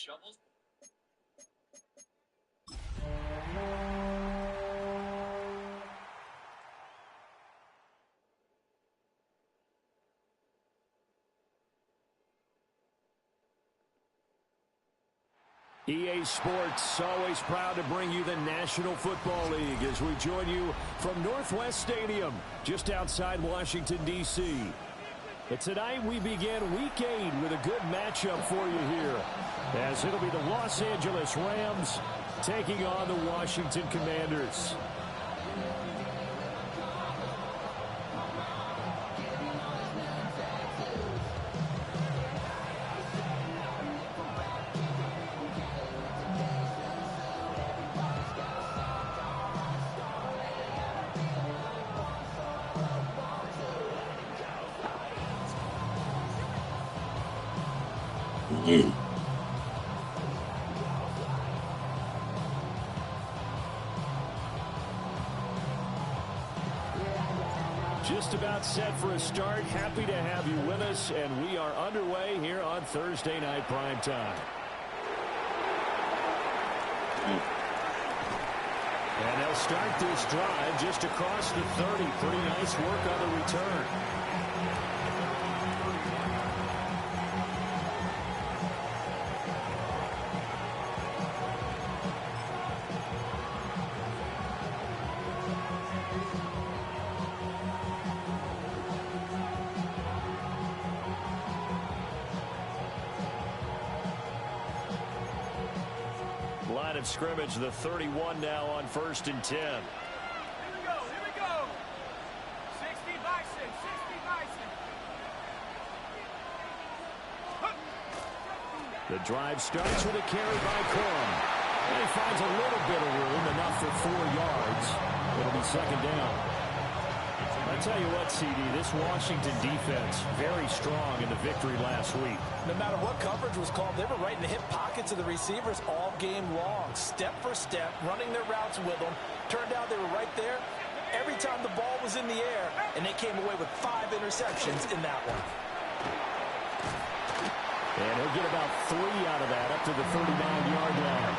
EA Sports, always proud to bring you the National Football League as we join you from Northwest Stadium, just outside Washington, D.C. But tonight we begin Week 8 with a good matchup for you here, as it'll be the Los Angeles Rams taking on the Washington Commanders. Just about set for a start. Happy to have you with us, and we are underway here on Thursday Night Primetime. And they'll start this drive just across the 30. Pretty nice work on the return. Line of scrimmage, the 31 now on 1st and 10. Here we go. 60 Bison, 60 Bison. The drive starts with a carry by Corum. And he finds a little bit of room, enough for 4 yards. It'll be second down. I tell you what, CD, this Washington defense, very strong in the victory last week. No matter what coverage was called, they were right in the hip pockets of the receivers all game long. Step for step, running their routes with them. Turned out they were right there every time the ball was in the air, and they came away with 5 interceptions in that one. And he'll get about 3 out of that, up to the 39-yard line.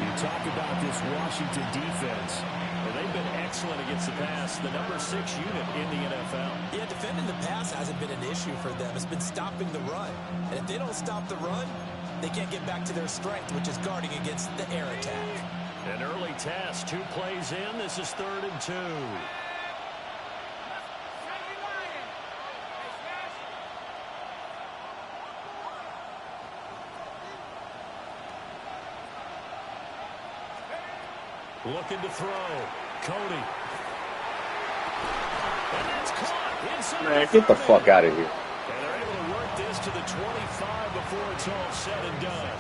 You talk about this Washington defense. They've been excellent against the pass, the number 6 unit in the NFL. Yeah, defending the pass hasn't been an issue for them. It's been stopping the run. And if they don't stop the run, they can't get back to their strength, which is guarding against the air attack. An early task, 2 plays in. This is 3rd and 2. Looking to throw. Cody. And that's caught inside. Man, get the fuck out of here. And they're able to work this to the 25 before it's all said and done.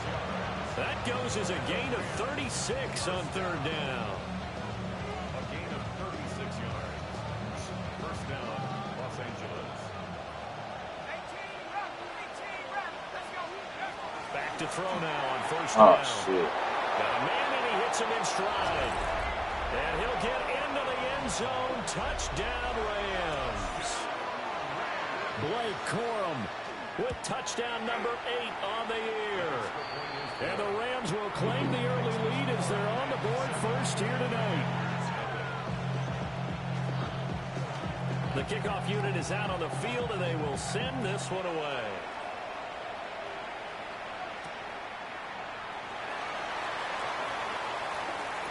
That goes as a gain of 36 on 3rd down. A gain of 36 yards. First down, Los Angeles. Back to throw now on 1st down. Oh, shit. Got a man and he hits him in stride. And he'll get into the end zone. Touchdown, Rams. Blake Corum with touchdown number 8 on the year. And the Rams will claim the early lead as they're on the board first here tonight. The kickoff unit is out on the field, and they will send this one away.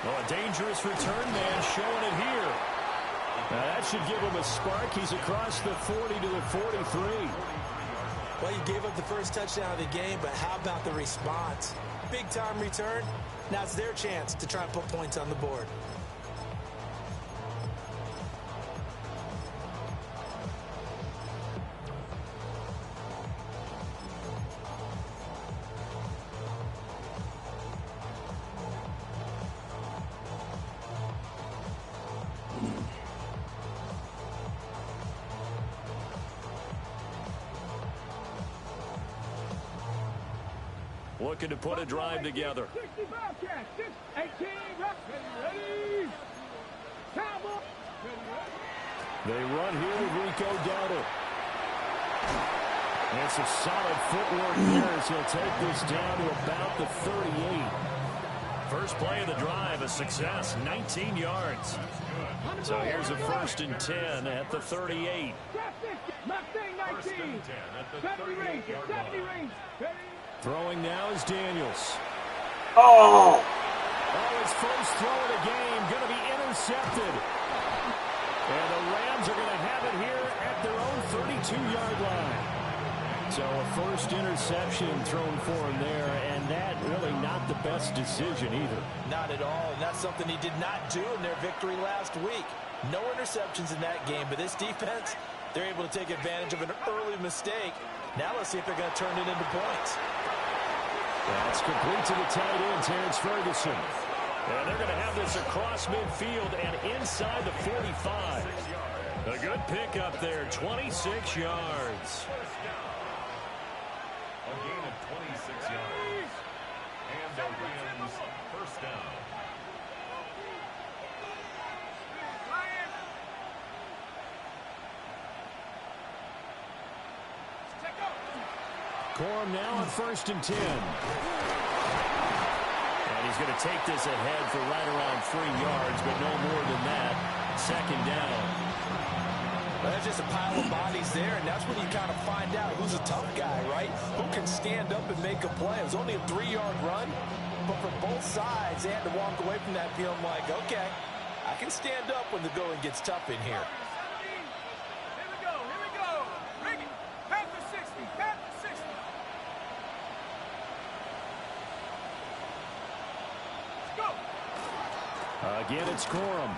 Well, a dangerous return man showing it here. Now that should give him a spark. He's across the 40 to the 43. Well, you gave up the first touchdown of the game, but how about the response? Big-time return. Now it's their chance to try and put points on the board. Looking to put a drive together. They run here with Rico Dowdle. And some solid footwork there as he'll take this down to about the 38. First play of the drive, a success, 19 yards. So here's a 1st and 10 at the 38. Throwing now is Daniels. Oh! His first throw of the game going to be intercepted. And the Rams are going to have it here at their own 32-yard line. So a first interception thrown for him there, and that really not the best decision either. Not at all, and that's something he did not do in their victory last week. No interceptions in that game, but this defense, they're able to take advantage of an early mistake. Now let's see if they're going to turn it into points. That's complete to the tight end, Terrence Ferguson. And they're going to have this across midfield and inside the 45. A good pickup there, 26 yards. A gain of 26 yards. And the Rams first down. Corum now on 1st and 10. And he's going to take this ahead for right around 3 yards, but no more than that. 2nd down. Well, there's just a pile of bodies there, and that's when you kind of find out who's a tough guy, right? Who can stand up and make a play. It was only a 3-yard run, but for both sides, they had to walk away from that feeling like, okay, I can stand up when the going gets tough in here. Here we go, here we go. Bring it. Pass the 60, pass the 60. Let's go. Again, it's Corum.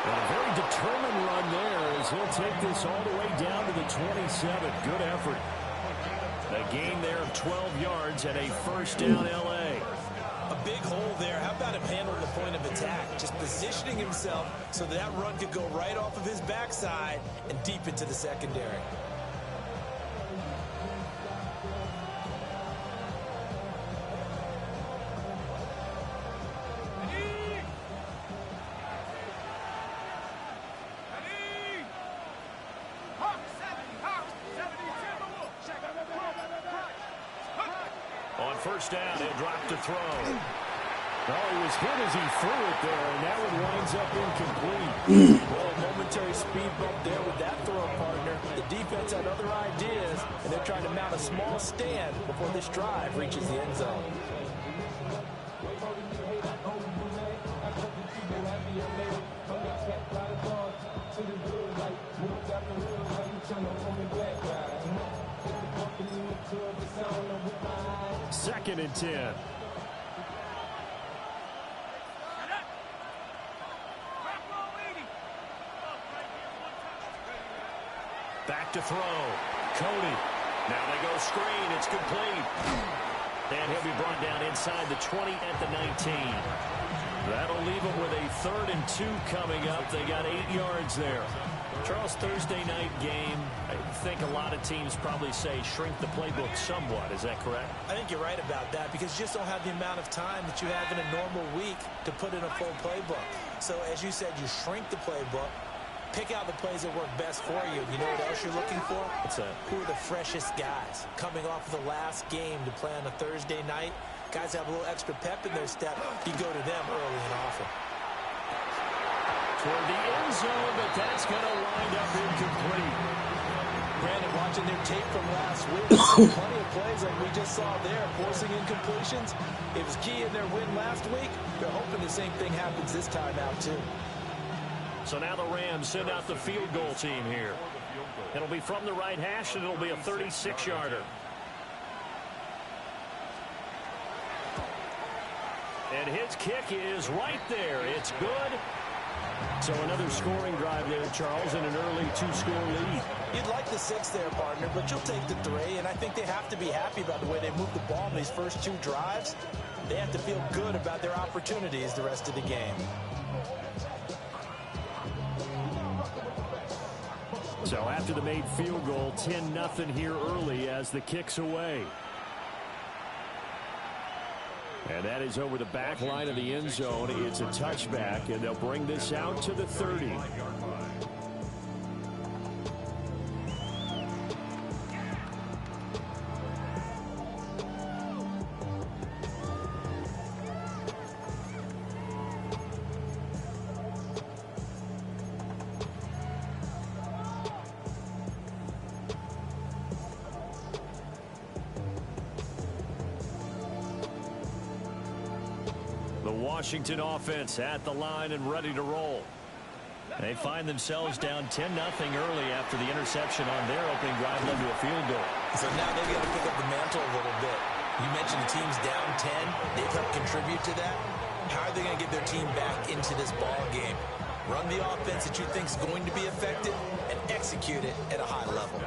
And a very determined run there as he'll take this all the way down to the 27. Good effort. A gain there of 12 yards and a 1st down L.A. A big hole there. How about him handling the point of attack? Just positioning himself so that run could go right off of his backside and deep into the secondary. On 1st down, he'll drop to throw. Oh, he was hit as he threw it there, and that one winds up incomplete. Well, a momentary speed bump there with that throw, partner. The defense had other ideas, and they're trying to mount a small stand before this drive reaches the end zone. Second and 10. Back to throw. Cody. Now they go screen. It's complete. And he'll be brought down inside the 20 at the 19. That'll leave him with a 3rd and 2 coming up. They got 8 yards there. Charles, Thursday night game, I think a lot of teams probably say shrink the playbook somewhat. Is that correct? I think you're right about that because you just don't have the amount of time that you have in a normal week to put in a full playbook. So as you said, you shrink the playbook, pick out the plays that work best for you. You know what else you're looking for? What's that? Who are the freshest guys coming off of the last game to play on a Thursday night? Guys have a little extra pep in their step. You go to them early and often. Toward the end zone, but that's going to wind up incomplete. Brandon, watching their tape from last week, plenty of plays like we just saw there, forcing incompletions. It was key in their win last week. They're hoping the same thing happens this time out, too. So now the Rams send out the field goal team here. It'll be from the right hash, and it'll be a 36-yarder. And his kick is right there. It's good. So another scoring drive there, Charles, and an early 2-score lead. You'd like the 6 there, partner, but you'll take the 3, and I think they have to be happy about the way they moved the ball in these first 2 drives. They have to feel good about their opportunities the rest of the game. So after the made field goal, 10-0 here early as the kick's away. And that is over the back line of the end zone. It's a touchback, and they'll bring this out to the 30. Washington offense at the line and ready to roll. They find themselves down 10-0 early after the interception on their opening drive led to a field goal. So now they've got to pick up the mantle a little bit. You mentioned the team's down 10. They've helped contribute to that. How are they going to get their team back into this ball game? Run the offense that you think is going to be effective and execute it at a high level.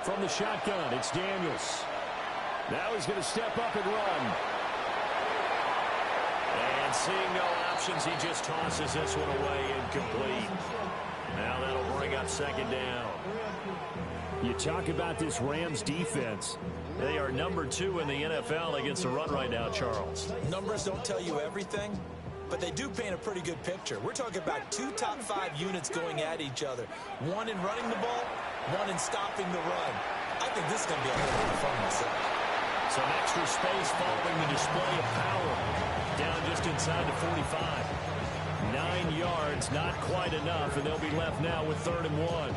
From the shotgun, it's Daniels. Now he's going to step up and run. And seeing no options, he just tosses this one away incomplete. Now that'll bring up second down. You talk about this Rams defense. They are number 2 in the NFL against the run right now, Charles. Numbers don't tell you everything, but they do paint a pretty good picture. We're talking about 2 top 5 units going at each other. One in running the ball, one in stopping the run. I think this is going to be a whole lot of fun myself. Some extra space following the display of power. Down just inside the 45. 9 yards, not quite enough, and they'll be left now with 3rd and 1.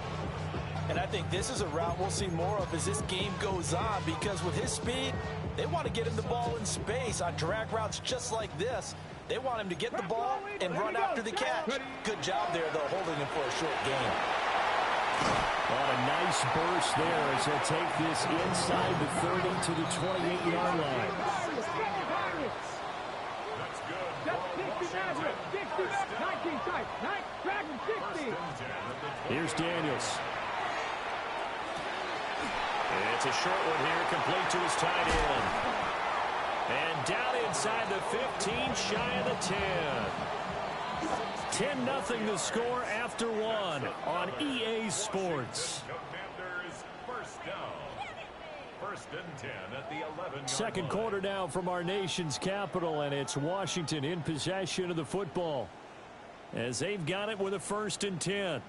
And I think this is a route we'll see more of as this game goes on, because with his speed, they want to get him the ball in space on drag routes just like this. They want him to get the ball and run after the catch. Good job there, though, holding him for a short gain. On a nice burst there as he'll take this inside the 30 to the 28-yard line. Here's Daniels. It's a short one here, complete to his tight end. And down inside the 15, shy of the 10. 10-0 the score after 1 on EA Sports. Commanders first down. 1st and 10 at the 11-yard Second quarter now from our nation's capital, and it's Washington in possession of the football as they've got it with a 1st and 10.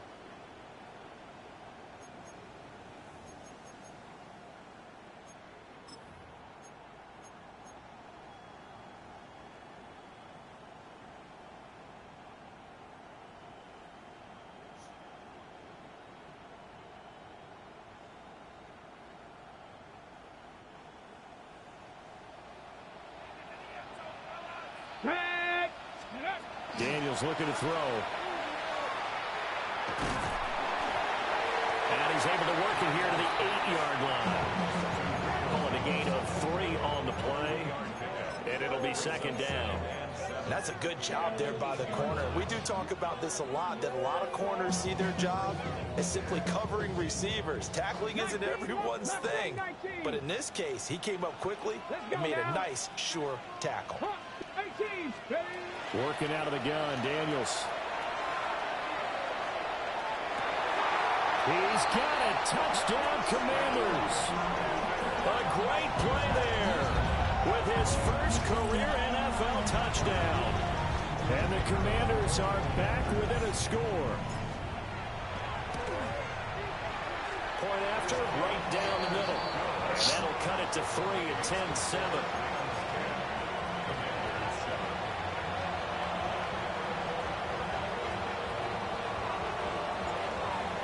Daniels looking to throw. And he's able to work it here to the 8-yard line. Calling a gain of 3 on the play. And it'll be 2nd down. That's a good job there by the corner. We do talk about this a lot, that a lot of corners see their job as simply covering receivers. Tackling isn't everyone's thing. But in this case, he came up quickly and made a nice, sure tackle. Working out of the gun, Daniels. He's got it. Touchdown, Commanders. A great play there with his first career NFL touchdown. And the Commanders are back within a score. Point after, right down the middle. That'll cut it to 3 at 10-7.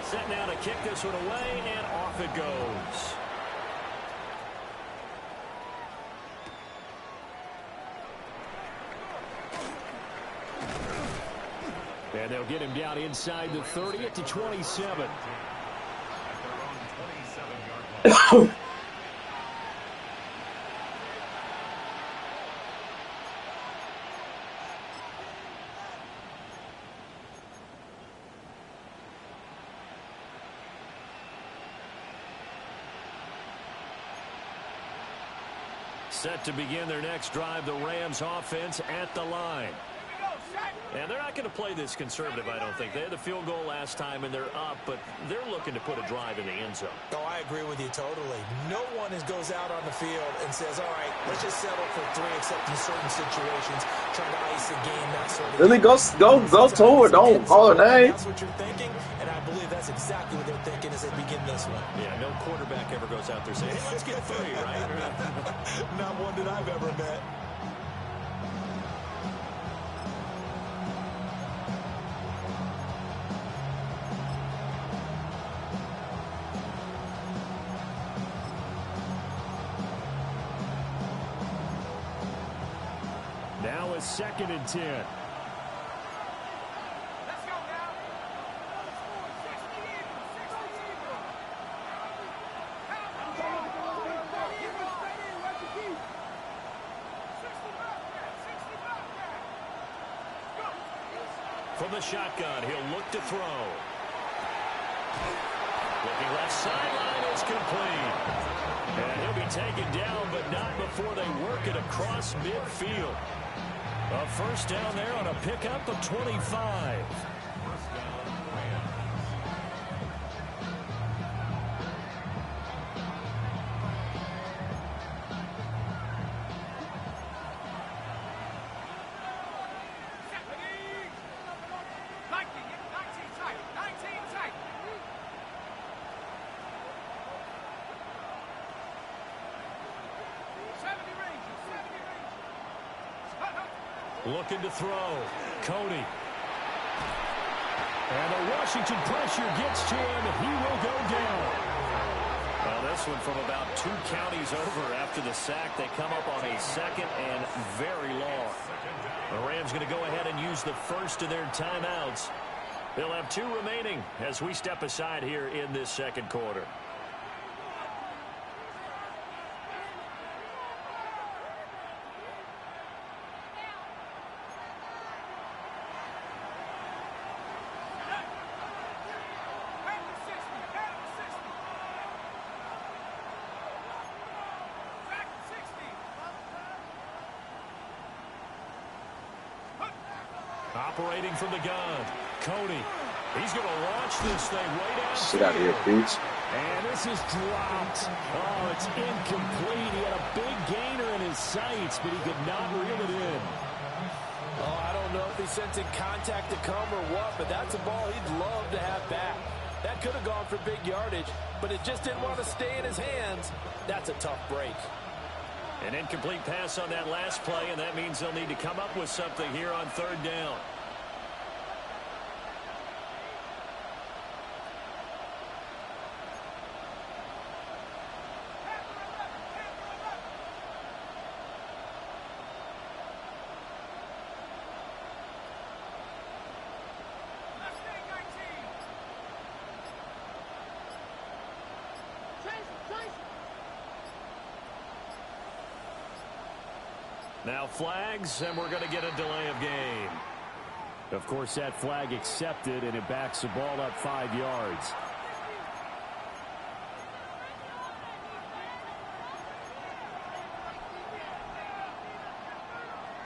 Set now to kick this one away, and off it goes. And they'll get him down inside the 30 at the 27. Set to begin their next drive, the Rams offense at the line. And they're not going to play this conservative, I don't think. They had the field goal last time, and they're up, but they're looking to put a drive in the end zone. Oh, I agree with you totally. No one goes out on the field and says, all right, let's just settle for 3, except in certain situations, trying to ice the game, that sort of Really, go to it. Don't call her name. That's what you're thinking, and I believe that's exactly what they're thinking as they begin this one. Yeah, no quarterback ever goes out there saying, hey, let's get 3, right? Not one that I've ever met. 2nd and 10. Let's go now. 60 Eagles, 60 Eagles. From the shotgun, he'll look to throw. Looking left sideline, is complete. And he'll be taken down, but not before they work it across midfield. A first down there on a pickup of 25. Looking to throw. Cody. And the Washington pressure gets to him. He will go down. Well, this one from about 2 counties over after the sack. They come up on a 2nd and very long. The Rams going to go ahead and use the first of their timeouts. They'll have 2 remaining as we step aside here in this 2nd quarter. Operating from the gun, Cody. He's going to launch this thing way down. Sit out here, Beach. And this is dropped. Oh, it's incomplete. He had a big gainer in his sights, but he could not reel it in. Oh, I don't know if he's sensing contact to come or what, but that's a ball he'd love to have back. That could have gone for big yardage, but it just didn't want to stay in his hands. That's a tough break. An incomplete pass on that last play, and that means they'll need to come up with something here on 3rd down. Now flags, and we're going to get a delay of game. Of course, that flag accepted, and it backs the ball up 5 yards.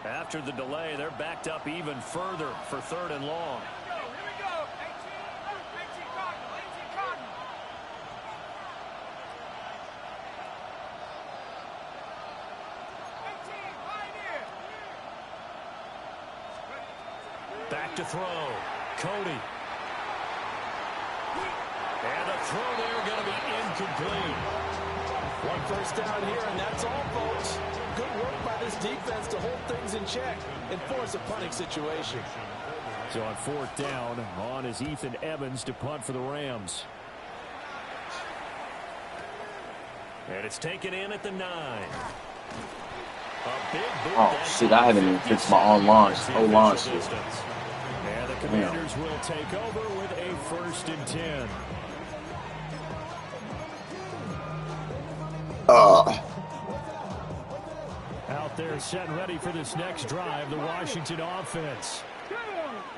After the delay, they're backed up even further for 3rd and long. Here we go. 18 Cardinal, 18 Cardinal. Back to throw. Cody. And a throw there going to be incomplete. 1 first down here, and that's all, folks. Good work by this defense to hold things in check and force a punting situation. So on 4th down, on is Ethan Evans to punt for the Rams. And it's taken in at the 9. Oh, shit, I haven't even fixed my own launch. Oh, launch shit. And the Commanders will take over with a 1st and 10. Out there set and ready for this next drive, the Washington offense.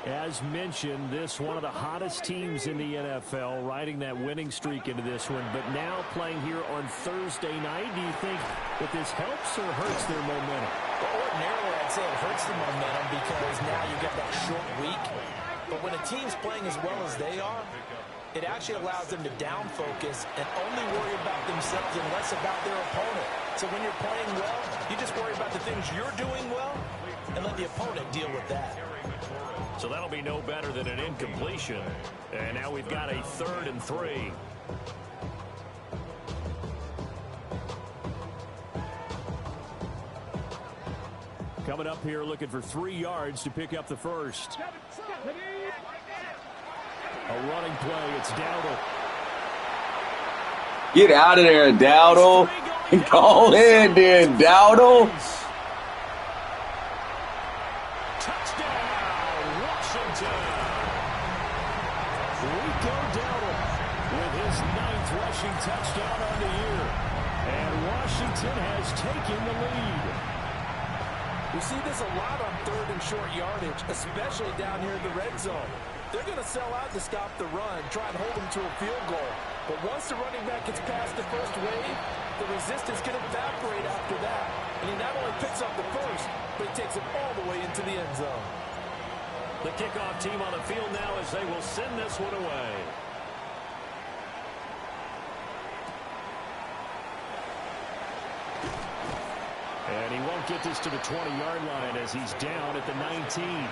As mentioned, this one of the hottest teams in the NFL, riding that winning streak into this one, but now playing here on Thursday night. Do you think that this helps or hurts their momentum? Well, ordinarily, I'd say it hurts the momentum because now you get that short week. But when a team's playing as well as they are, it actually allows them to down focus and only worry about themselves and less about their opponent. So when you're playing well, you just worry about the things you're doing well and let the opponent deal with that. So that'll be no better than an incompletion. And now we've got a 3rd and 3. Coming up here looking for 3 yards to pick up the first. A running play, it's Dowdle. Get out of there, Dowdle. Go ahead, then, Dowdle. his 9th rushing touchdown on the year. And Washington has taken the lead. We see this a lot on 3rd and short yardage, especially down here in the red zone. They're going to sell out to stop the run, try and hold them to a field goal. But once the running back gets past the first wave, the resistance can evaporate after that. And he not only picks up the first, but he takes it all the way into the end zone. The kickoff team on the field now as they will send this one away. And he won't get this to the 20-yard line as he's down at the 19.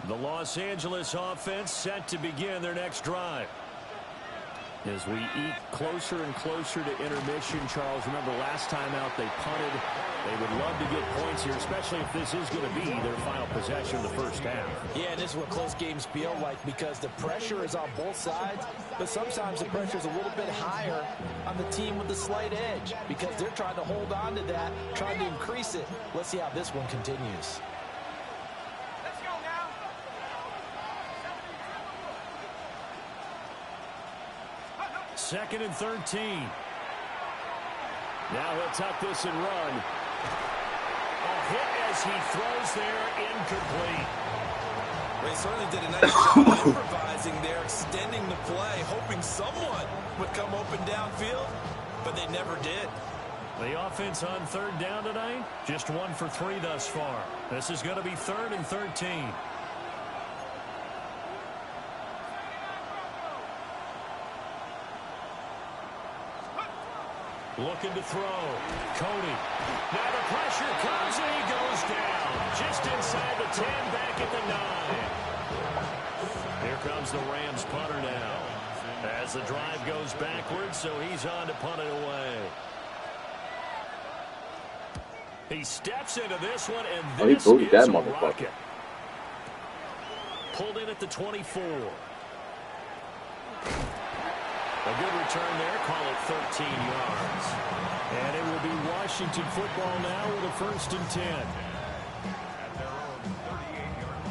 The Los Angeles offense set to begin their next drive. As we eat closer and closer to intermission, Charles, remember last time out they punted. They would love to get points here, especially if this is going to be their final possession of the first half. Yeah, and this is what close games feel like because the pressure is on both sides, but sometimes the pressure is a little bit higher on the team with the slight edge because they're trying to hold on to that, trying to increase it. Let's see how this one continues. 2nd and 13. Now he'll tuck this and run. A hit as he throws there, incomplete. They certainly did a nice job improvising there, extending the play, hoping someone would come open downfield, but they never did. The offense on 3rd down tonight, just 1 for 3 thus far. This is going to be 3rd and 13. Looking to throw. Cody. Now the pressure comes and he goes down. Just inside the 10, back at the 9. Here comes the Rams punter now. As the drive goes backwards, so he's on to punt it away. He steps into this one, and this is that a motherfucker. rocket. Pulled in at the 24. A good return there, call it 13 yards. And it will be Washington football now with a 1st and 10. At their own 38-yard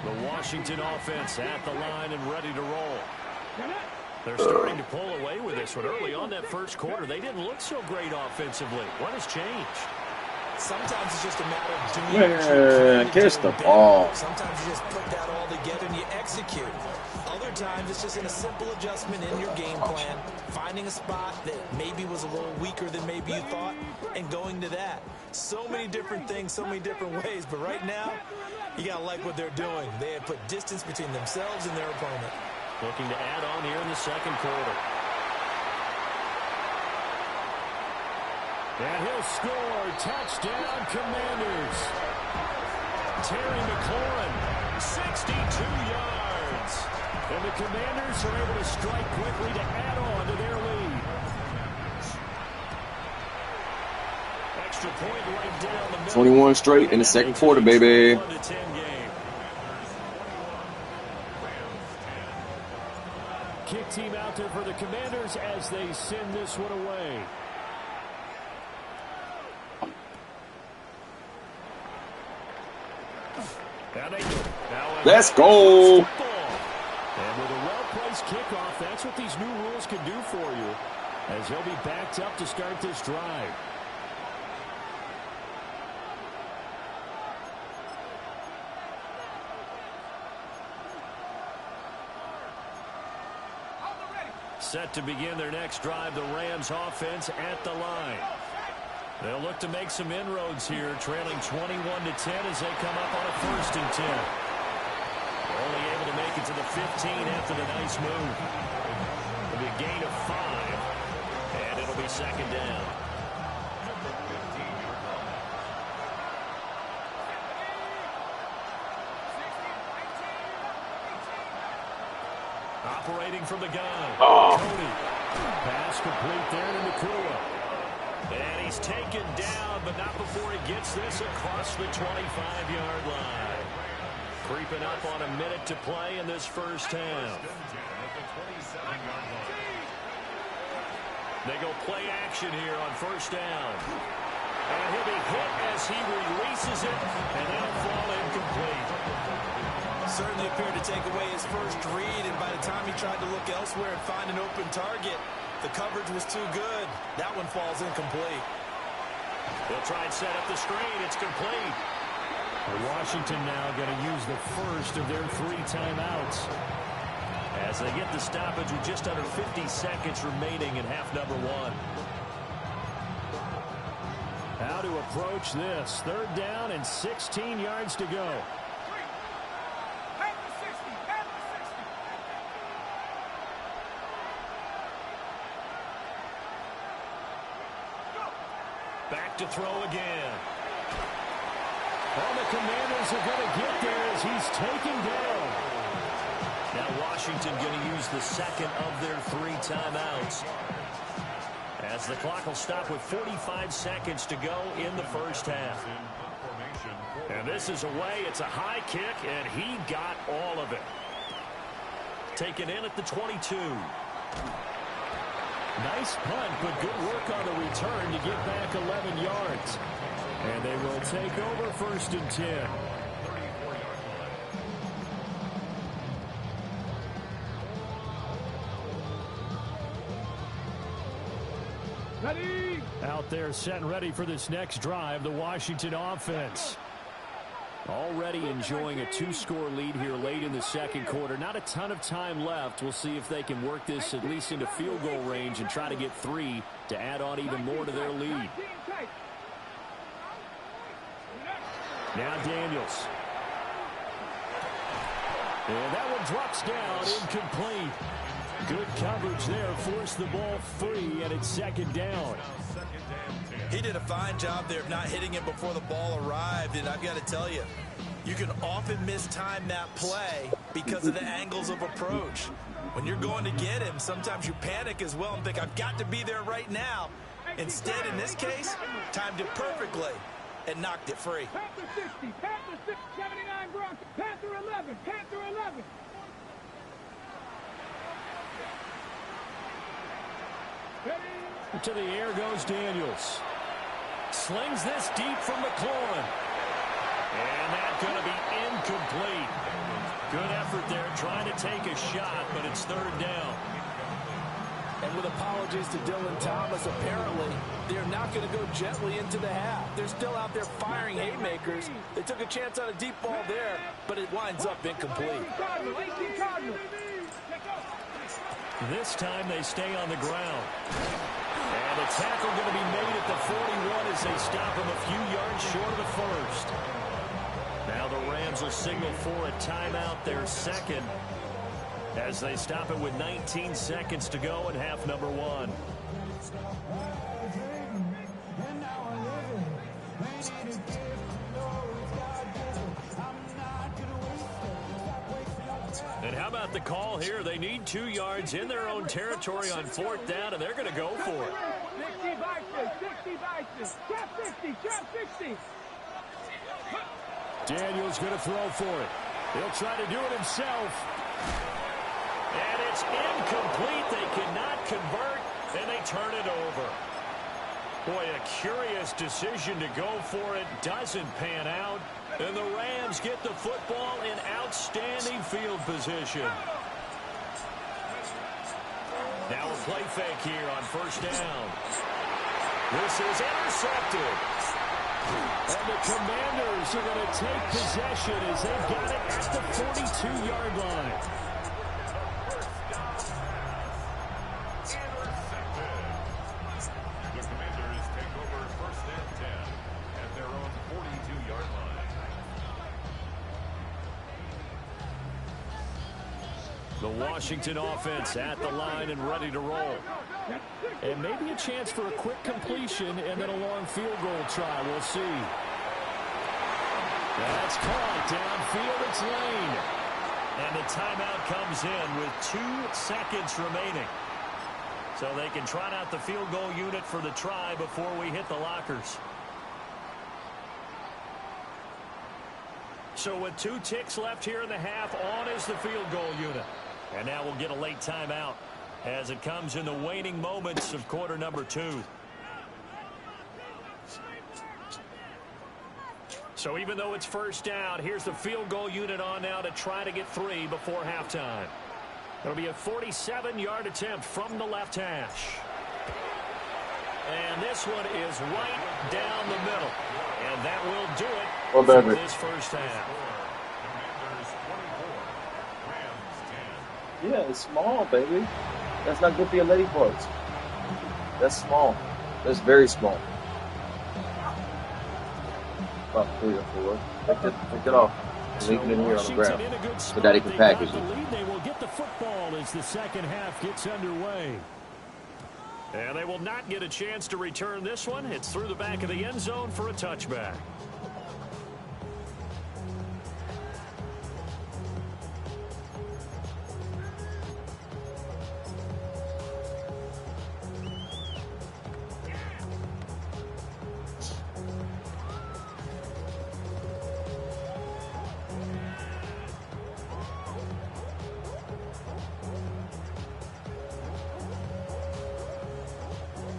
line. The Washington offense at the line and ready to roll. They're starting to pull away with this one. Early on that first quarter, they didn't look so great offensively. What has changed? Sometimes it's just a matter of doing Man, catch the ball. Sometimes you just put that all together and you execute. Other times it's just in a simple adjustment in your game plan, finding a spot that maybe was a little weaker than maybe you thought, and going to that. So many different things, so many different ways, but right now, you got to like what they're doing. They have put distance between themselves and their opponent. Looking to add on here in the second quarter. And he'll score. Touchdown, Commanders. Terry McLaurin, 62 yards. And the Commanders are able to strike quickly to add on to their lead. Extra point right down the middle. 21 straight in the second quarter, baby. 1-10 game. Kick team out there for the Commanders as they send this one away. Let's go. And with a well-placed kickoff, that's what these new rules can do for you, as they'll be backed up to start this drive. Set to begin their next drive, the Rams offense at the line. They'll look to make some inroads here, trailing 21-10 as they come up on a 1st and 10. Only able to make it to the 15 after the nice move. It'll be a gain of 5, and it'll be 2nd down. Operating from the gun. Cody. Pass complete there to Nakua. And he's taken down, but not before he gets this across the 25-yard line. Creeping up on a minute to play in this first half. They go play action here on first down. And he'll be hit as he releases it, and that'll fall incomplete. Certainly appeared to take away his first read, and by the time he tried to look elsewhere and find an open target, the coverage was too good. That one falls incomplete. They'll try and set up the screen. It's complete. Washington now going to use the first of their 3 timeouts. As they get the stoppage with just under 50 seconds remaining in half number 1. How to approach this. 3rd down and 16 yards to go. Back to throw again. All the Commanders are going to get there as he's taken down. Now Washington going to use the second of their 3 timeouts. As the clock will stop with 45 seconds to go in the first half. And this is away. It's a high kick, and he got all of it. Taken in at the 22. Nice punt, but good work on the return to get back 11 yards. And they will take over 1st and 10. Ready. Out there set and ready for this next drive, the Washington offense. Already enjoying a 2-score lead here late in the second quarter. Not a ton of time left. We'll see if they can work this at least into field goal range and try to get 3 to add on even more to their lead. Now Daniels. And that one drops down, incomplete. Good coverage there, forced the ball free, and it's 2nd down. He did a fine job there of not hitting him before the ball arrived, and I've got to tell you, you can often mistime that play because of the angles of approach. When you're going to get him, sometimes you panic as well and think, I've got to be there right now. Instead, in this case, timed it perfectly and knocked it free. Panther 60, Panther 6, 79 Broncos, Panther 11, Panther 11. To the air goes Daniels. Slings this deep from McLaurin. And that's going to be incomplete. Good effort there trying to take a shot, but it's 3rd down. And with apologies to Dylan Thomas, apparently they're not going to go gently into the half. They're still out there firing haymakers. They took a chance on a deep ball there, but it winds up incomplete. This time they stay on the ground. And the tackle going to be made at the 41 as they stop him a few yards short of the first. Now the Rams will signal for a timeout, their 2nd, as they stop it with 19 seconds to go in half number 1. And how about the call here? They need 2 yards in their own territory on 4th down, and they're going to go for it. 60 vices, trap 60, trap 60. Daniels going to throw for it. He'll try to do it himself. And it's incomplete. They cannot convert, and they turn it over. Boy, a curious decision to go for it. Doesn't pan out. And the Rams get the football in outstanding field position. Now a play fake here on 1st down. This is intercepted. And the Commanders are going to take possession as they've got it at the 42-yard line. The Commanders take over 1st and 10 at their own 42-yard line. The Washington offense at the line and ready to roll. And maybe a chance for a quick completion and then a long field goal try. We'll see. That's caught downfield. It's Lane. And the timeout comes in with 2 seconds remaining. So they can trot out the field goal unit for the try before we hit the lockers. So with 2 ticks left here in the half, on is the field goal unit. And now we'll get a late timeout as it comes in the waning moments of quarter number 2. So even though it's first down, here's the field goal unit on now to try to get 3 before halftime. It'll be a 47-yard attempt from the left hash. And this one is right down the middle. And that will do it for this first half. Yeah, it's small, baby. That's not good for your lady parts. That's small. That's very small. About 3 or 4. Take it off. Leave it in here on the ground so Daddy can package it. They will get the football as the second half gets underway. And they will not get a chance to return this one. It's through the back of the end zone for a touchback.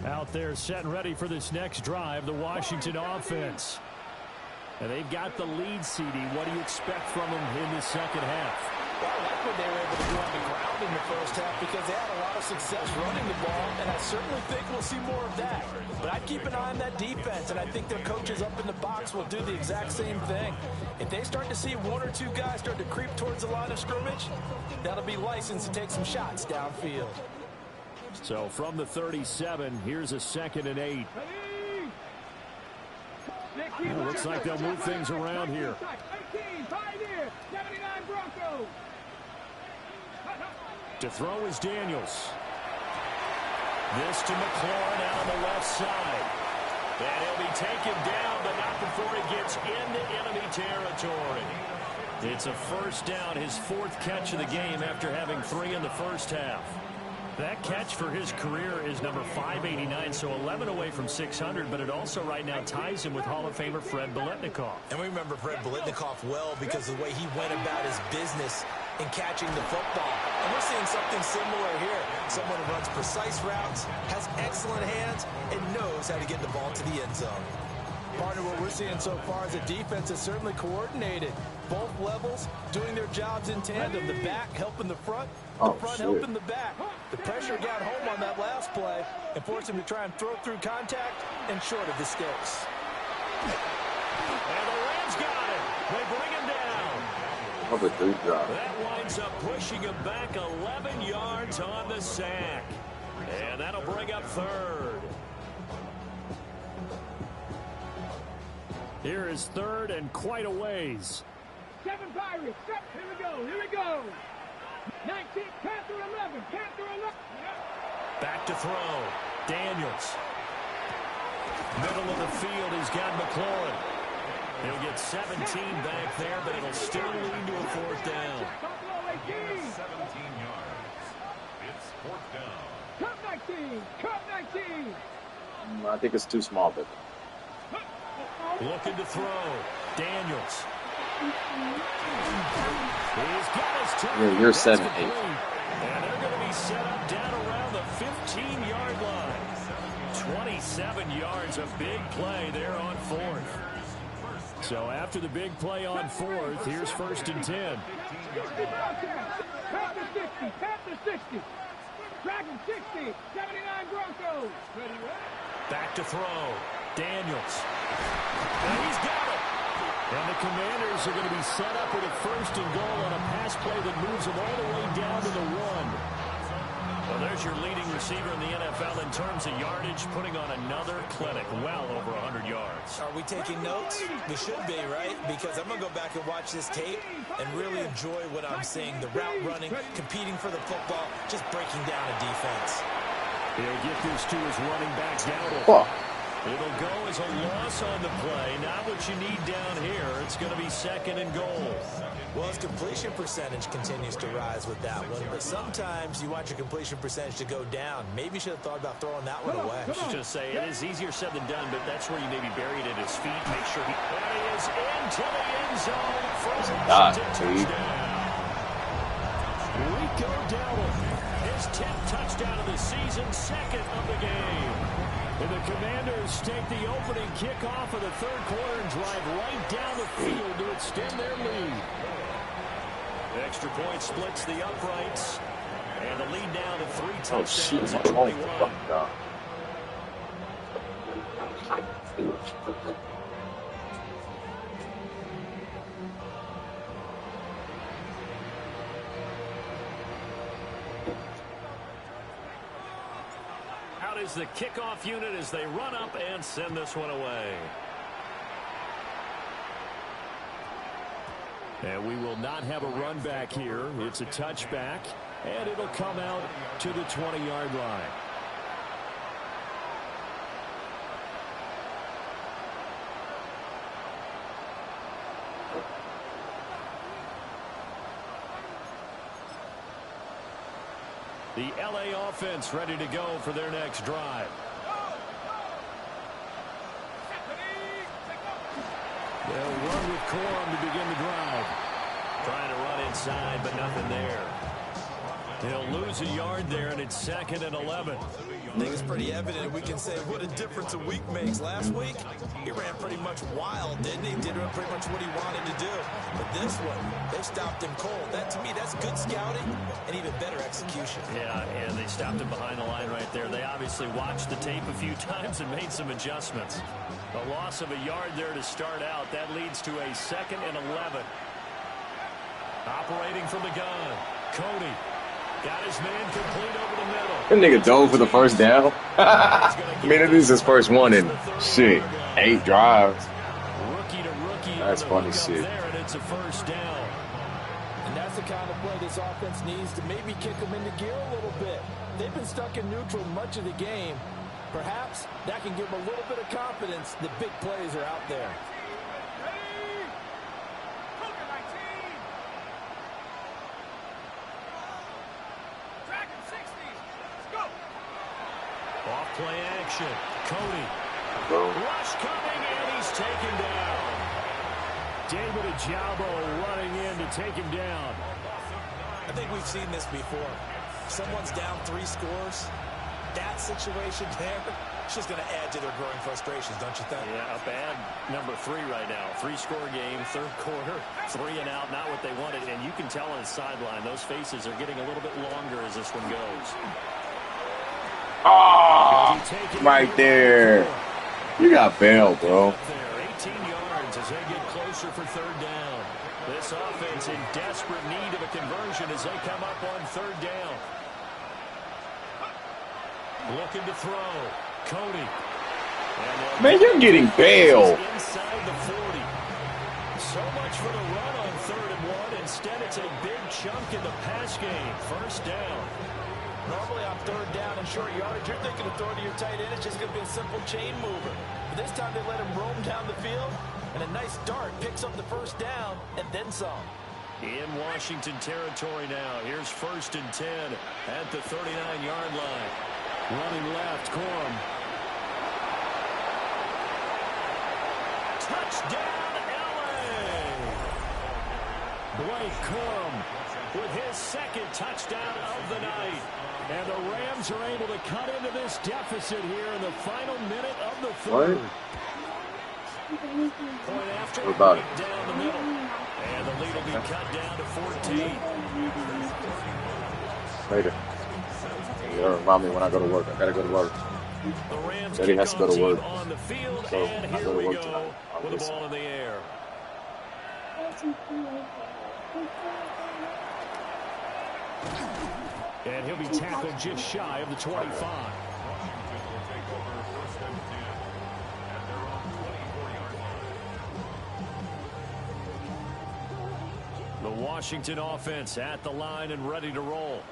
Out there set and ready for this next drive, the Washington offense. And they've got the lead, CD. What do you expect from them in the second half? Well, I like what they were able to do on the ground in the first half because they had a lot of success running the ball, and I certainly think we'll see more of that. But I'd keep an eye on that defense, and I think their coaches up in the box will do the exact same thing. If they start to see 1 or 2 guys start to creep towards the line of scrimmage, that'll be licensed to take some shots downfield. So from the 37, here's a 2nd and 8. Looks like they'll move things around here. 18, Pioneer, 79 Broncos. To throw is Daniels. This to McLaurin out on the left side. And he'll be taken down, but not before he gets into enemy territory. It's a first down, his 4th catch of the game after having 3 in the first half. That catch for his career is number 589, so 11 away from 600, but it also right now ties him with Hall of Famer Fred Biletnikoff. And we remember Fred Biletnikoff well because of the way he went about his business in catching the football. And we're seeing something similar here. Someone who runs precise routes, has excellent hands, and knows how to get the ball to the end zone. Partner, what we're seeing so far is the defense is certainly coordinated. Both levels doing their jobs in tandem. The back helping the front, the front helping the back. The pressure got home on that last play and forced him to try and throw through contact and short of the sticks. And the Rams got it. They bring him down. Probably 3 drop. That winds up pushing him back 11 yards on the sack. And that'll bring up 3rd. Here is 3rd and quite a ways. 7 Pirates. Here we go. Here we go. 19, Panther 11. Panther 11. Back to throw. Daniels. Middle of the field, he's got McLaurin. He'll get 17 back there, but it'll still lead to a 4th down. 17 yards. It's 4th down. Cup 19. Cup 19. I think it's too small, but looking to throw. Daniels. He's got his two. yeah, you're 7-8. And they're going to be set up down around the 15-yard line. 27 yards, a big play there on 4th. So after the big play on 4th, here's 1st and 10. Panther 60. Panther 60. Dragon 60. 79 Broncos. Ready? Back to throw. Daniels. And he's got it. And the Commanders are going to be set up with a 1st and goal on a pass play that moves them all the way down to the 1. Well, there's your leading receiver in the NFL in terms of yardage, putting on another clinic, well over 100 yards. Are we taking notes? We should be, right? Because I'm going to go back and watch this tape and really enjoy what I'm seeing. The route running, competing for the football, just breaking down a defense. He'll get this to his running back, Dowdle. Oh. It'll go as a loss on the play. Not what you need down here. It's going to be 2nd and goal. Well, his completion percentage continues to rise with that one, but sometimes you want your completion percentage to go down. Maybe you should have thought about throwing that one away. I was just going to say, it is easier said than done, but that's where you maybe bury it at his feet. Make sure he is into the end zone for a touchdown. Rico Dowdle, his 10th touchdown of the season, 2nd of the game. And the Commanders take the opening kickoff of the 3rd quarter and drive right down the field to extend their lead. The extra point splits the uprights, and the lead down to 3 touchdowns at 21. Out is the kickoff unit as they run up and send this one away. And we will not have a run back here. It's a touchback, and it'll come out to the 20-yard line. The LA offense ready to go for their next drive. They'll run with Corum to begin the drive. Trying to run inside, but nothing there. He'll lose a yard there, and it's 2nd and 11. I think it's pretty evident we can say what a difference a week makes. Last week, he ran pretty much wild, didn't he? Did pretty much what he wanted to do. But this one, they stopped him cold. That, to me, that's good scouting and even better execution. Yeah, and they stopped him behind the line right there. They obviously watched the tape a few times and made some adjustments. A loss of a yard there to start out. That leads to a 2nd and 11. Operating from the gun, Cody. Got his man complete over the middle. That nigga dove for the first down. I mean, it is his first one in, shit, 8 drives. Rookie to rookie. That's funny shit. There, and it's a first down. And that's the kind of play this offense needs to maybe kick them into gear a little bit. They've been stuck in neutral much of the game. Perhaps that can give them a little bit of confidence that big plays are out there. Off play action. Cody. Rush coming, and he's taken down. David Ojabo running in to take him down. I think we've seen this before. Someone's down 3 scores. That situation there, it's just going to add to their growing frustrations, don't you think? Yeah, a bad number 3 right now. 3-score game, 3rd quarter, 3 and out, not what they wanted. And you can tell on the sideline, those faces are getting a little bit longer as this one goes. Oh, right there. You got bailed, bro. 18 yards as they get closer for 3rd down. This offense in desperate need of a conversion as they come up on 3rd down. Looking to throw. Cody. Man, you're getting bailed. Inside the 40. So much for the run on 3rd and 1. Instead, it's a big chunk in the pass game. First down. Normally on 3rd down and short yardage, you're thinking of throwing to your tight end. It's just going to be a simple chain mover. But this time they let him roam down the field, and a nice dart picks up the first down and then some. In Washington territory now. Here's 1st and 10 at the 39-yard line. Running left, Corum. Touchdown, L.A. Blake Corum with his 2nd touchdown of the night. And the Rams are able to cut into this deficit here in the final minute of the 3rd. Point after, What about it? down the middle. And the lead will be cut down to 14. Later. You gotta remind me when I go to work. I gotta go to work. The Rams Daddy has to go to work. on the field, So and I here go to we work go tonight. with the ball in the air. And he'll be tackled just shy of the 25. The Washington offense at the line and ready to roll.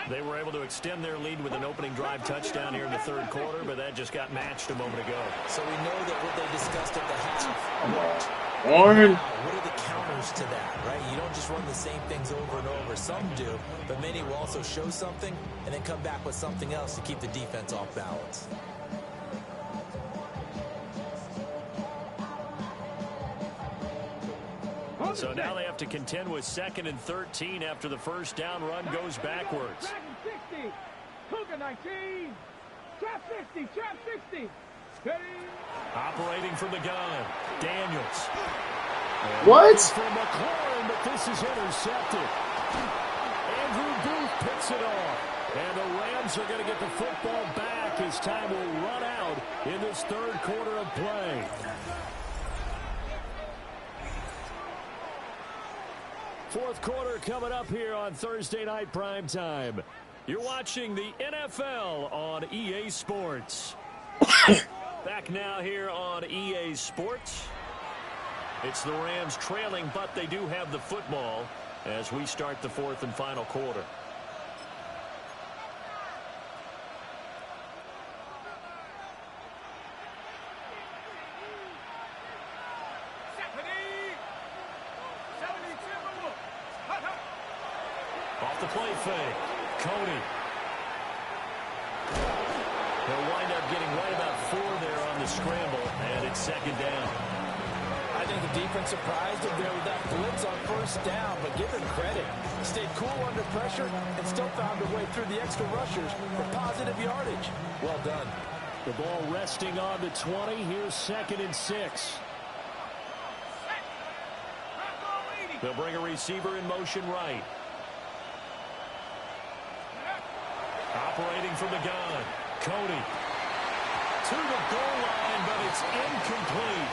They were able to extend their lead with an opening drive touchdown here in the third quarter, but that just got matched a moment ago. So we know that what they discussed at the half. Warren. What are the counters to that, right? You don't just run the same things over and over. Some do, but many will also show something and then come back with something else to keep the defense off balance. So now they have to contend with 2nd and 13 after the first down run goes backwards. 60. Cougar 19. Trap 60. Trap 60. Operating from the gun, Daniels. What? From McLaurin, but this is intercepted. Andrew Booth picks it off. And the Rams are going to get the football back as time will run out in this third quarter of play. Fourth quarter coming up here on Thursday Night Primetime. You're watching the NFL on EA Sports. Back now here on EA Sports. It's the Rams trailing, but they do have the football as we start the fourth and final quarter. Off the play fake. Cody. They'll wind up getting right about 4 there on the scramble, and it's second down. I think the defense surprised him there with that blitz on first down, but give him credit. Stayed cool under pressure and still found a way through the extra rushers for positive yardage. Well done. The ball resting on the 20. Here's 2nd and 6. They'll bring a receiver in motion right. Operating from the gun. Cody. To the goal line, but it's incomplete.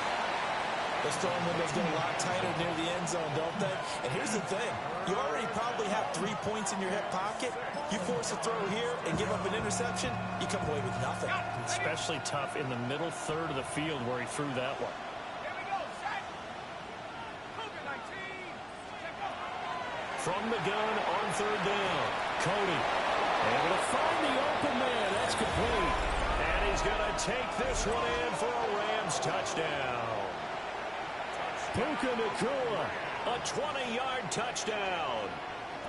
Those throwing windows get a lot tighter near the end zone, don't they? And here's the thing. You already probably have 3 points in your hip pocket. You force a throw here and give up an interception, you come away with nothing. Especially tough in the middle third of the field where he threw that one. From the gun on third down. Cody. Able to find the open man. That's complete. And he's going to take this one in for a Rams touchdown. Puka Nacua. A 20-yard touchdown.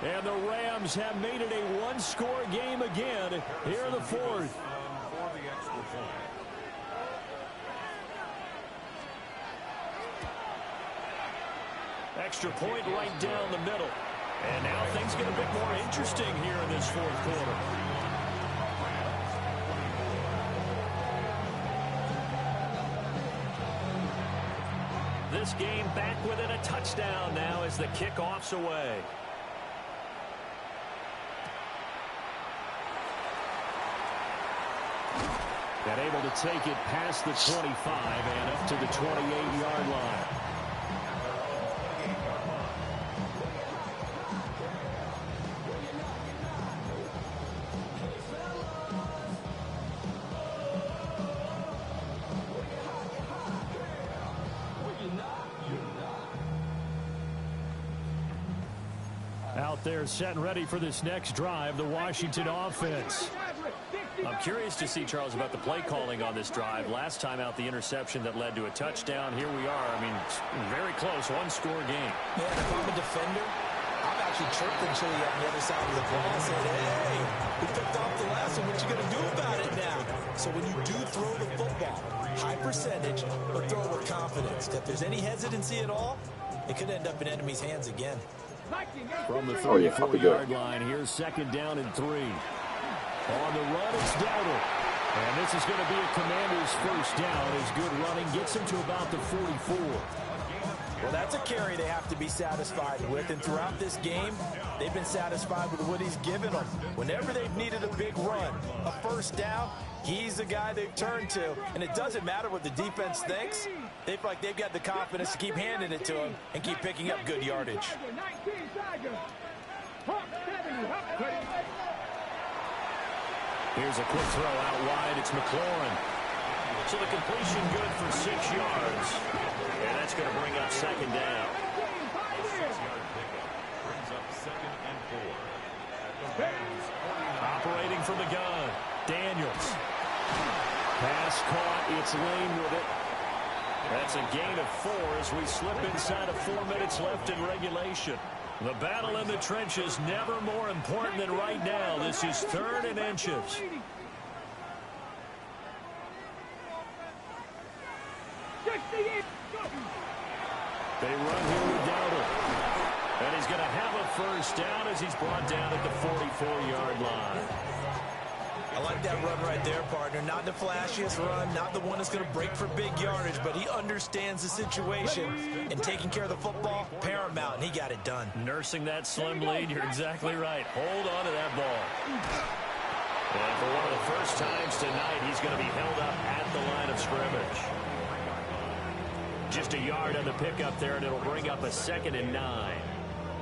And the Rams have made it a one-score game again here in the fourth. For the extra point. Extra point right down the middle. And now things get a bit more interesting here in this fourth quarter. This game back within a touchdown now as the kickoff's away. And able to take it past the 25 and up to the 28-yard line. Out there set and ready for this next drive, the Washington offense. I'm curious to see, Charles, about the play calling on this drive. Last time out, the interception that led to a touchdown. Here we are. I mean, very close, one-score game. Man, if I'm a defender, I'm actually chirping Chili on the other side of the ball and saying, hey, we picked off the last one. What you going to do about it now? So when you do throw the football, high percentage, but throw it with confidence. If there's any hesitancy at all, it could end up in enemy's hands again. From the 34-yard line, here's second down and 3. On the run, it's Dowdle. And this is going to be a Commander's first down as good running gets him to about the 44. Well, that's a carry they have to be satisfied with. And throughout this game, they've been satisfied with what he's given them. Whenever they've needed a big run, a first down, he's the guy they've turned to. And it doesn't matter what the defense thinks. They feel like they've got the confidence to keep handing it to him and keep picking up good yardage. Here's a quick throw out wide. It's McLaurin. So the completion good for 6 yards. And that's going to bring up second down. 6-yard pickup brings up 2nd and 4. At the Rams' it's Lane with it. That's a gain of 4 as we slip inside of 4 minutes left in regulation. The battle in the trenches never more important than right now. This is 3rd and inches. They run here with Dowdle. And he's going to have a first down as he's brought down at the 44-yard line. I like that run right there, partner. Not the flashiest run, not the one that's going to break for big yardage, but he understands the situation, and taking care of the football, paramount, and he got it done. Nursing that slim lead, you're exactly right. Hold on to that ball. And for one of the first times tonight, he's going to be held up at the line of scrimmage. Just a yard on the pickup there, and it'll bring up a 2nd and 9.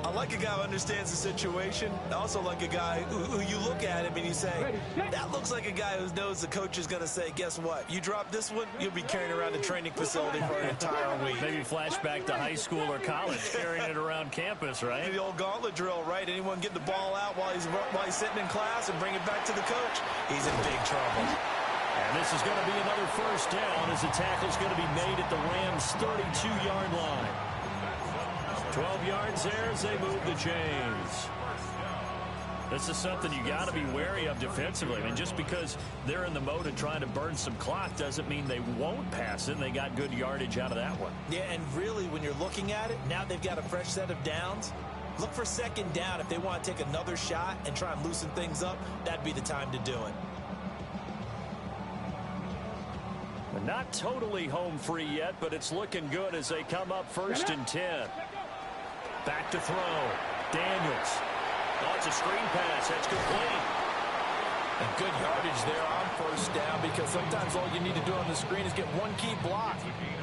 I like a guy who understands the situation. I also like a guy who you look at him and you say, that looks like a guy who knows the coach is going to say, guess what? You drop this one, you'll be carrying around the training facility for an entire week. Maybe flashback to high school or college, carrying it around campus, right? The old gauntlet drill, right? Anyone get the ball out while he's sitting in class and bring it back to the coach? He's in big trouble. And this is going to be another first down as the tackle's going to be made at the Rams' 32-yard line. 12 yards there as they move the chains. This is something you got to be wary of defensively. I mean, just because they're in the mode of trying to burn some clock doesn't mean they won't pass it. They got good yardage out of that one. Yeah, and really, when you're looking at it, now they've got a fresh set of downs. Look for 2nd down. If they want to take another shot and try and loosen things up, that'd be the time to do it. Not totally home free yet, but it's looking good as they come up 1st and 10. Back to throw. Daniels. Oh, it's a screen pass. That's complete. And good yardage there on 1st down, because sometimes all you need to do on the screen is get one key block.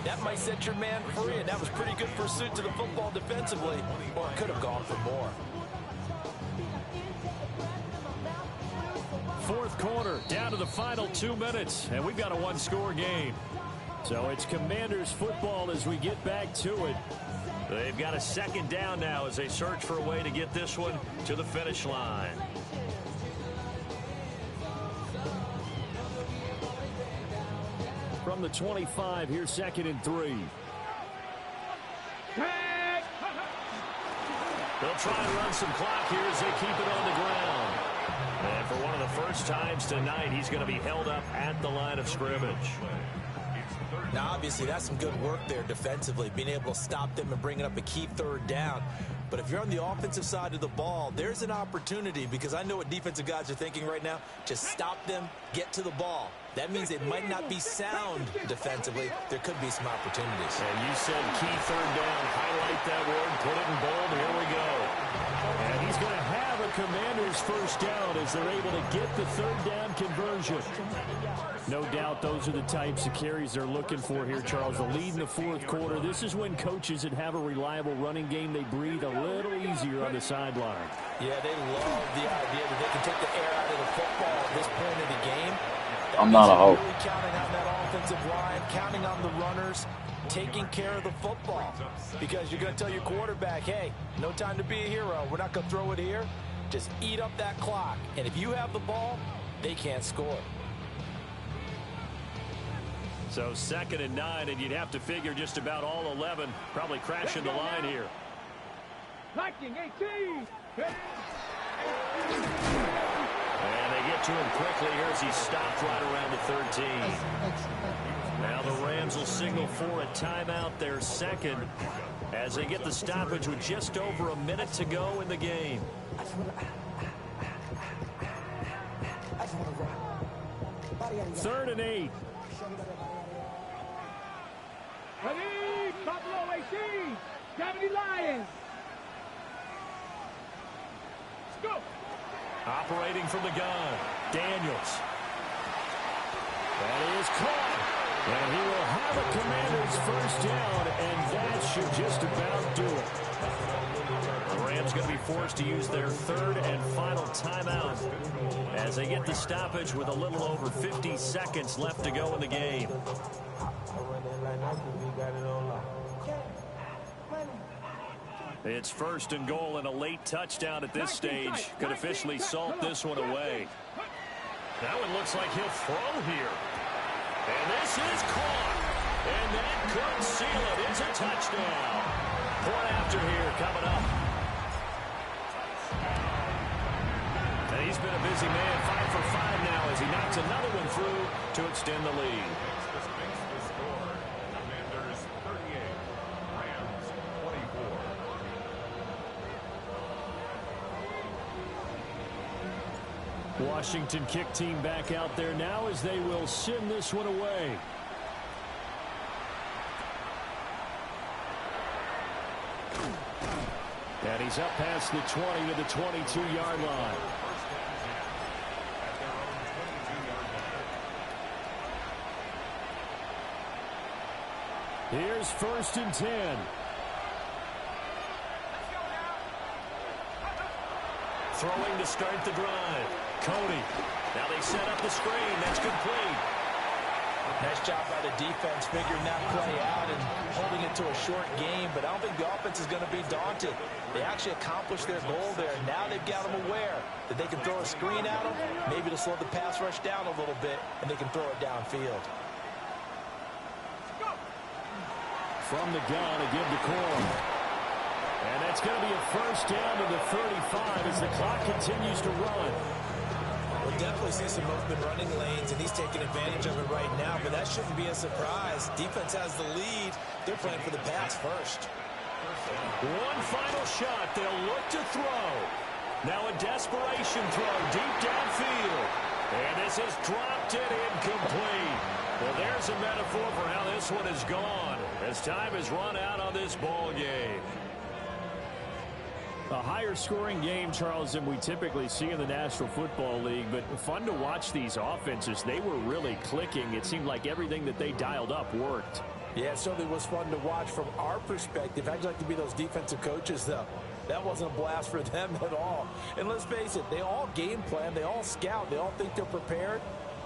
That might set your man free, and that was pretty good pursuit to the football defensively, or it could have gone for more. 4th quarter, down to the final 2 minutes, and we've got a 1-score game. So it's Commanders football as we get back to it. They've got a 2nd down now as they search for a way to get this one to the finish line. From the 25, here's 2nd and 3. They'll try and run some clock here as they keep it on the ground. And for one of the first times tonight, he's going to be held up at the line of scrimmage. Now, obviously, that's some good work there defensively, being able to stop them and bringing up a key 3rd down. But if you're on the offensive side of the ball, there's an opportunity, because I know what defensive guys are thinking right now. Just stop them, get to the ball. That means it might not be sound defensively. There could be some opportunities. And you said key 3rd down. Highlight that word. Put it in bold. Here we go. And he's going to have a Commanders first down as they're able to get the 3rd down conversion. No doubt those are the types of carries they're looking for here, Charles. The lead in the 4th quarter. This is when coaches that have a reliable running game, they breathe a little easier on the sideline. Yeah, they love the idea that they can take the air out of the football at this point in the game. I'm not a hope. Really counting on that offensive line, counting on the runners, taking care of the football. Because you're going to tell your quarterback, hey, no time to be a hero. We're not going to throw it here. Just eat up that clock. And if you have the ball, they can't score. So 2nd and 9, and you'd have to figure just about all 11 probably crashing the line here. Liking 18. And they get to him quickly here as he stopped right around the 13. Now the Rams will signal for a timeout, their 2nd, as they get the stoppage with just over a minute to go in the game. 3rd and 8. Ready, Buffalo 18, 70 Lions. Let's go. Operating from the gun, Daniels. That is caught. And he will have a Commanders first down, and that should just about do it. The Rams going to be forced to use their 3rd and final timeout as they get the stoppage with a little over 50 seconds left to go in the game. It's 1st and goal, and a late touchdown at this stage could officially salt this one away. Now it looks like he'll throw here. And this is caught. And that could seal it. It's a touchdown. Point after here coming up. And he's been a busy man, 5 for 5 now as he knocks another one through to extend the lead. This makes the score. Commanders 38, Rams 24. Washington kick team back out there now as they will send this one away. And he's up past the 20 to the 22-yard line. Here's 1st and 10. Throwing to start the drive. Cody. Now they set up the screen. That's complete. Nice job by the defense figuring that play out and holding it to a short game, but I don't think the offense is going to be daunted. They actually accomplished their goal there. Now they've got them aware that they can throw a screen at them, maybe to slow the pass rush down a little bit, and they can throw it downfield. From the gun, a give to Corum. And that's going to be a first down to the 35 as the clock continues to run. We'll definitely see some open running lanes, and he's taking advantage of it right now, but that shouldn't be a surprise. Defense has the lead. They're playing for the pass first. One final shot. They'll look to throw. Now a desperation throw deep downfield. And this has dropped it incomplete. Well, there's a metaphor for how this one is gone as time has run out on this ball game. A higher scoring game, Charles, than we typically see in the National Football League, but fun to watch these offenses. They were really clicking. It seemed like everything that they dialed up worked. Yeah, it certainly was fun to watch from our perspective. I'd like to be those defensive coaches, though. That wasn't a blast for them at all. And let's face it, they all game plan, they all scout, they all think they're prepared.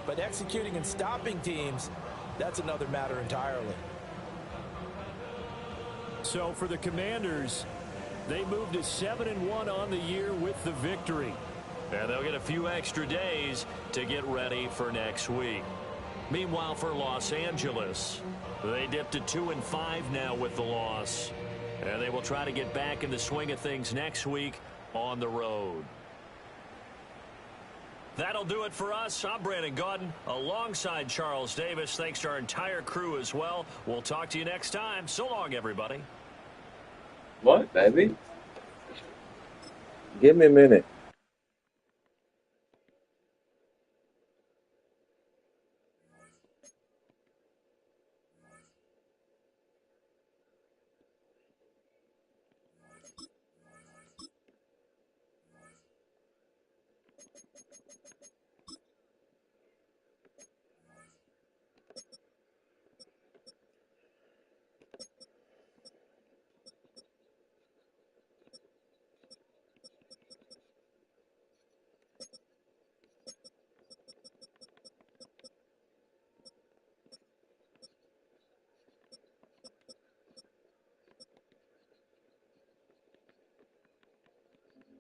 But executing and stopping teams, that's another matter entirely. So for the Commanders, they moved to 7-1 on the year with the victory. And they'll get a few extra days to get ready for next week. Meanwhile, for Los Angeles, they dipped to 2-5 now with the loss. And they will try to get back in the swing of things next week on the road. That'll do it for us. I'm Brandon Gaudin alongside Charles Davis. Thanks to our entire crew as well. We'll talk to you next time. So long, everybody. What, baby? Give me a minute.